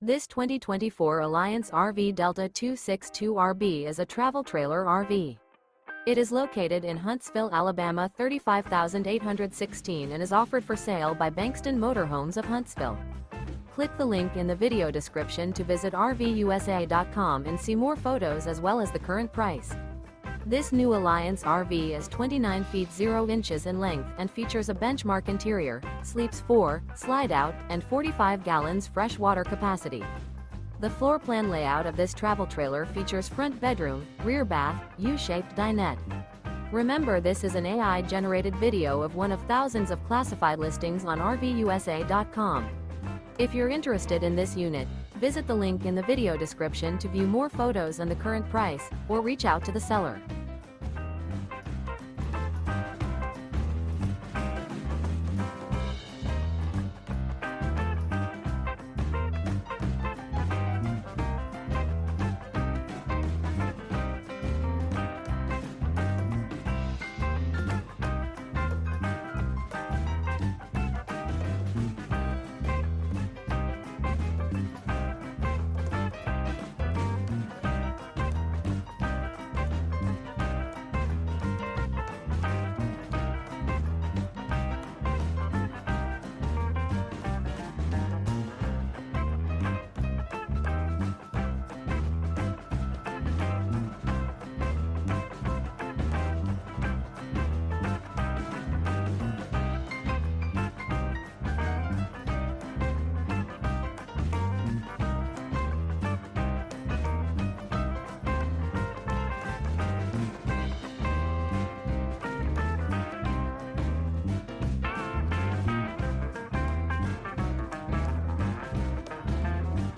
This 2024 Alliance RV Delta 262RB is a travel trailer RV. It is located in Huntsville, Alabama 35816 and is offered for sale by Bankston Motorhomes of Huntsville. Click the link in the video description to visit RVUSA.com and see more photos as well as the current price. This new Alliance RV is 29 feet 0 inches in length and features a benchmark interior, sleeps 4, slide-out, and 45 gallons fresh water capacity. The floor plan layout of this travel trailer features front bedroom, rear bath, U-shaped dinette. Remember, this is an AI-generated video of one of thousands of classified listings on RVUSA.com. If you're interested in this unit, visit the link in the video description to view more photos and the current price, or reach out to the seller.